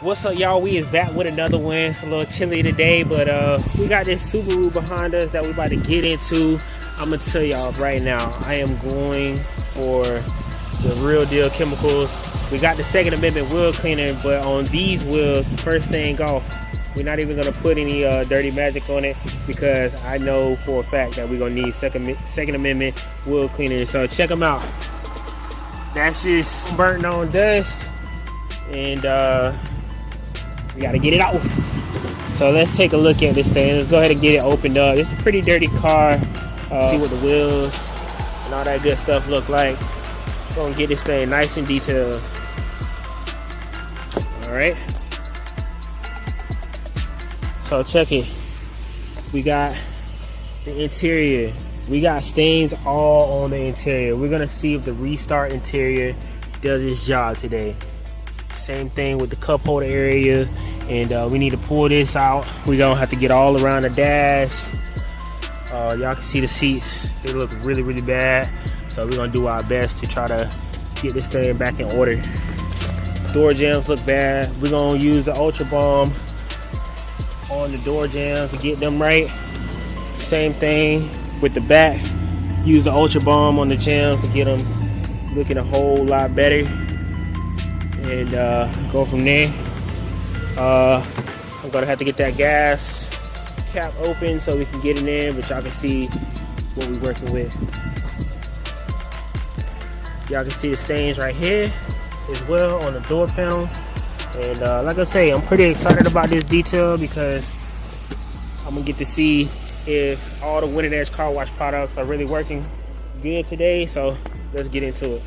What's up, y'all? We is back with another one. It's a little chilly today, but we got this Subaru behind us that we about to get into. I'm gonna tell y'all right now, I am going for the real deal chemicals. We got the Second Amendment wheel cleaner, but on these wheels, first thing off, we're not even gonna put any dirty magic on it because I know for a fact that we're gonna need Second Amendment wheel cleaner. So check them out. That's just burnt on dust, and we gotta get it off. So let's take a look at this thing. Let's go ahead and get it opened up. It's a pretty dirty car. See what the wheels and all that good stuff look like. Gonna get this thing nice and detailed. All right. So check it. We got the interior. We got stains all on the interior. We're gonna see if the Restart interior does its job today. Same thing with the cup holder area, and we need to pull this out. We're gonna have to get all around the dash. Y'all can see the seats, they look really, really bad. So we're gonna do our best to try to get this thing back in order. Door jambs look bad. We're gonna use the Ultra Balm on the door jambs to get them right. Same thing with the back. Use the Ultra Balm on the jambs to get them looking a whole lot better. And go from there. I'm gonna have to get that gas cap open so we can get it in, but y'all can see what we're working with. Y'all can see the stains right here as well on the door panels. And like I say, I'm pretty excited about this detail because I'm gonna get to see if all the Winning Edge car wash products are really working good today. So let's get into it.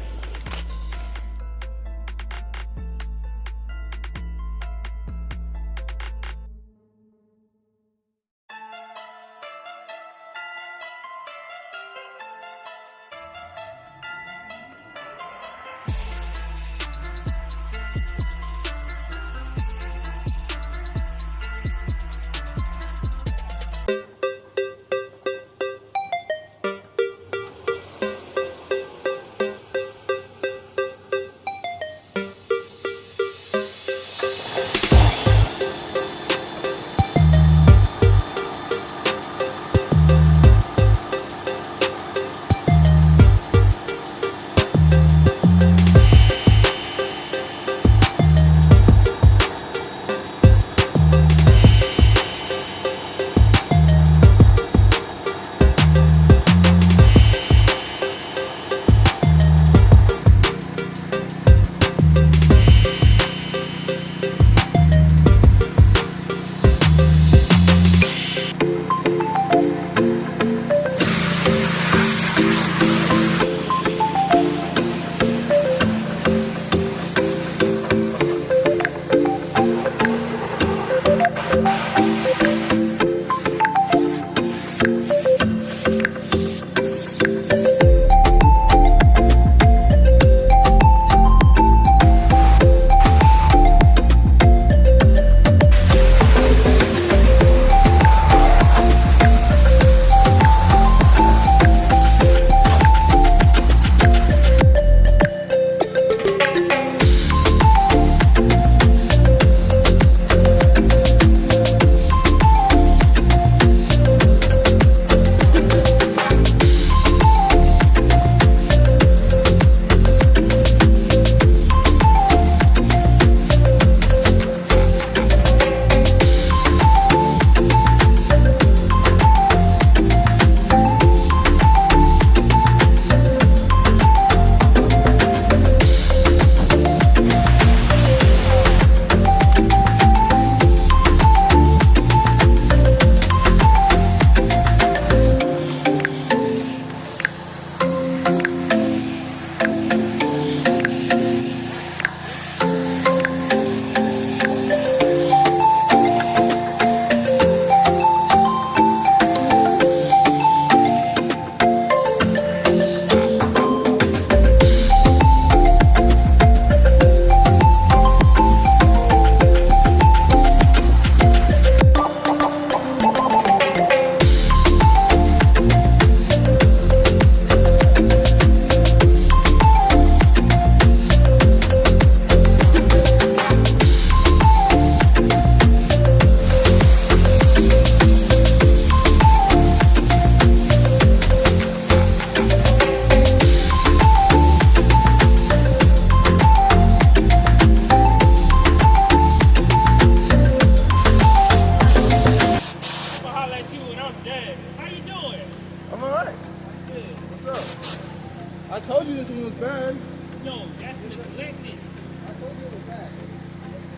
No, that's neglected. I told you it was bad.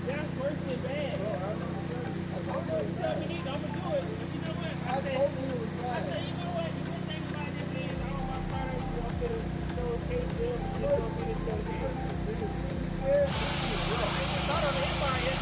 That's worse than bad. I'm gonna tell me neither. I'm gonna do it. But you know what? I told you it was I bad. said, you know what? The good thing about this is all my products go to the show case bill. It's gonna be the show case. I ain't thought of it by yet.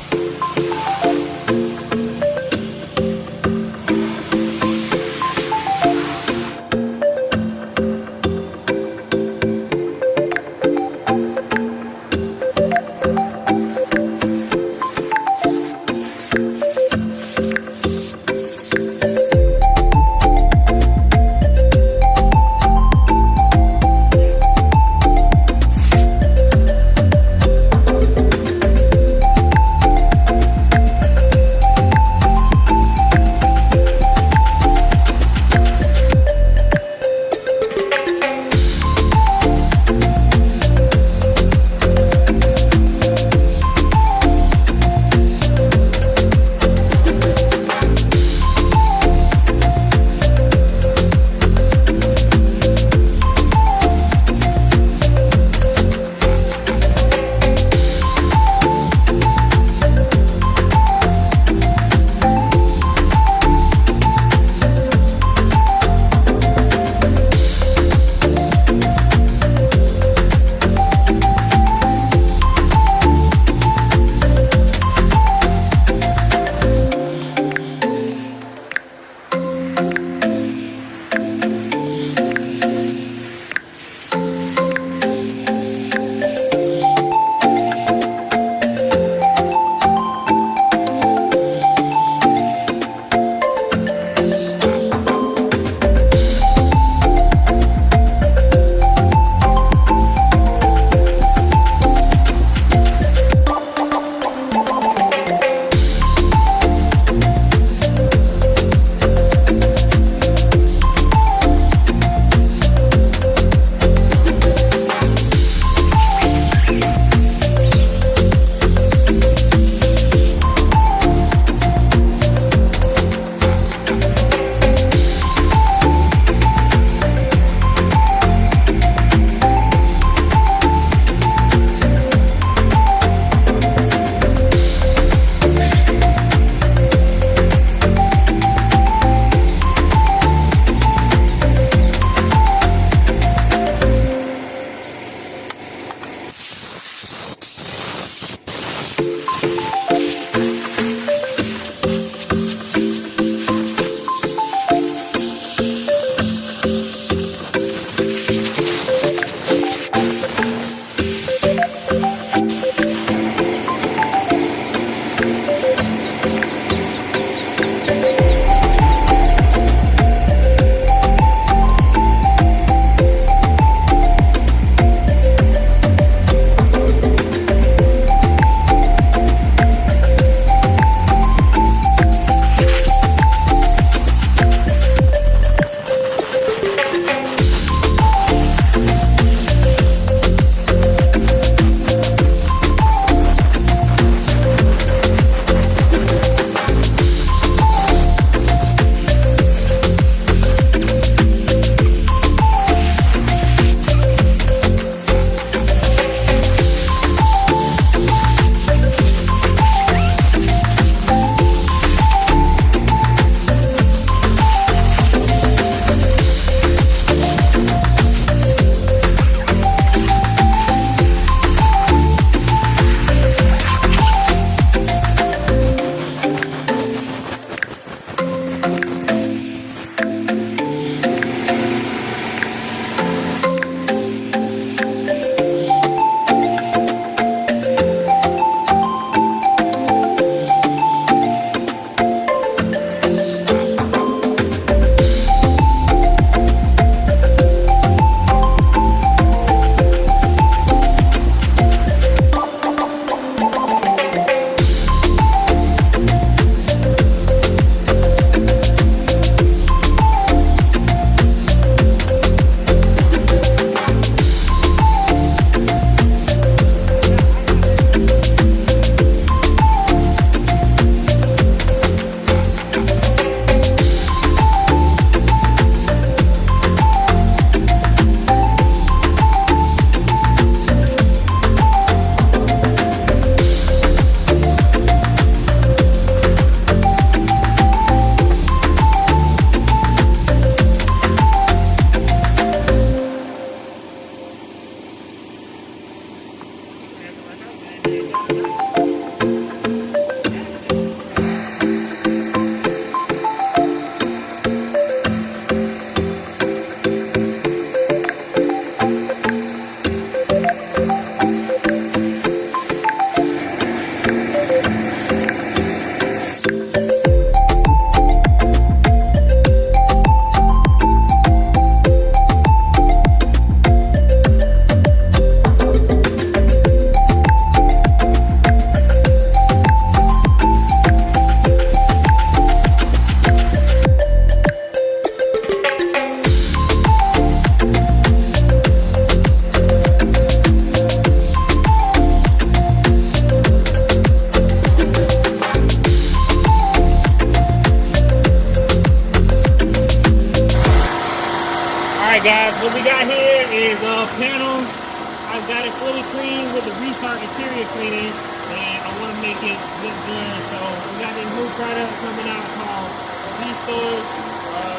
clean with the restart interior cleaning, and I want to make it look good. So we got this new product coming out called Restore.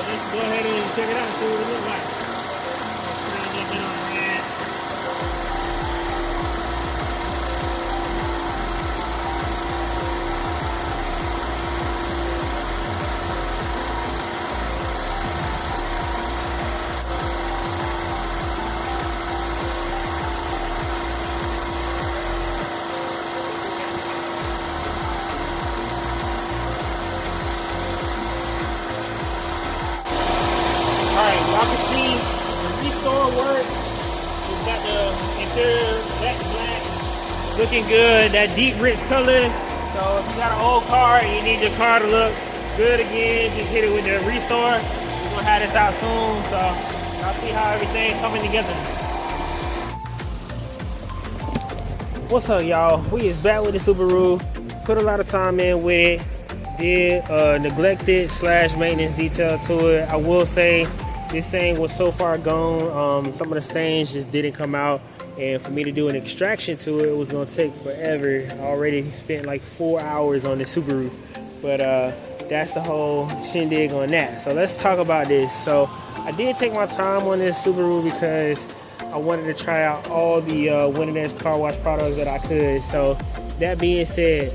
Let's go ahead and check it out and see what it looks like. Alright, y'all can see the restore work. We've got the interior black, looking good, that deep rich color. So if you got an old car and you need your car to look good again, just hit it with the restore. We're gonna have this out soon, so y'all see how everything's coming together. What's up, y'all? We is back with the Subaru. Put a lot of time in with it. Did neglected / maintenance detail to it. I will say this thing was so far gone. Some of the stains just didn't come out, and for me to do an extraction to it was gonna take forever. I already spent like 4 hours on the Subaru, but that's the whole shindig on that. So let's talk about this. So I did take my time on this Subaru because I wanted to try out all the Winter's car wash products that I could. So that being said,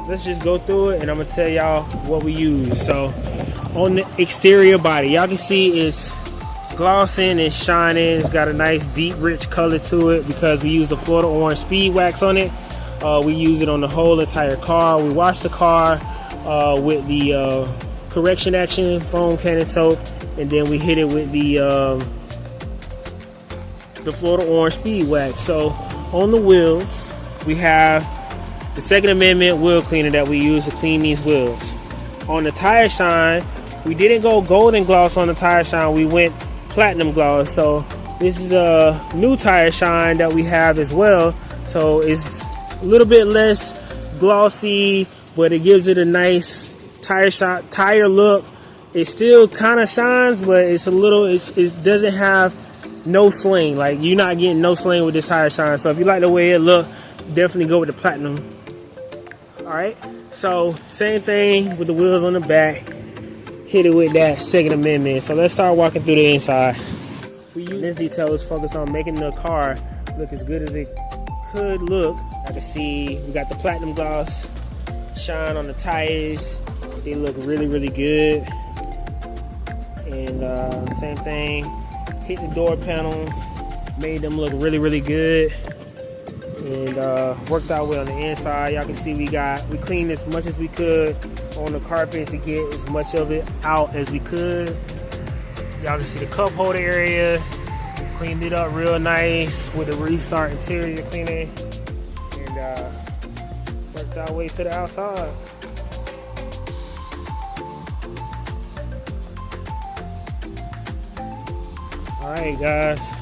let's just go through it and I'm gonna tell y'all what we use. So on the exterior body, y'all can see it's glossing and shining. It's got a nice deep rich color to it because we use the Florida orange speed wax on it. We use it on the whole entire car. We wash the car with the correction action foam cannon soap, and then we hit it with the Florida orange speed wax. So on the wheels we have the Second Amendment wheel cleaner that we use to clean these wheels. On the tire shine, we didn't go golden gloss on the tire shine, we went platinum gloss. So this is a new tire shine that we have as well. So it's a little bit less glossy, but it gives it a nice tire look. It still kind of shines, but it's a little, it doesn't have no sling. Like, you're not getting no sling with this tire shine. So if you like the way it look, definitely go with the platinum. Alright, so same thing with the wheels on the back. Hit it with that Second Amendment. So let's start walking through the inside. This detail is focused on making the car look as good as it could look. I can see we got the platinum gloss shine on the tires. They look really, really good. And same thing, hit the door panels, made them look really, really good. And worked our way on the inside. Y'all can see we cleaned as much as we could on the carpet to get as much of it out as we could. Y'all can see the cup holder area. Cleaned it up real nice with the restart interior cleaning. And worked our way to the outside. Alright guys.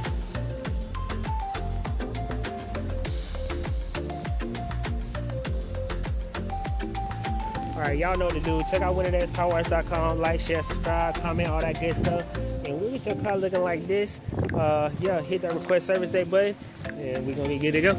Alright, y'all know what to do. Check out winterdayscarwash.com. Like, share, subscribe, comment, all that good stuff. And we'll get your car looking like this. Yeah, hit that request service day button, and we're gonna be good to go.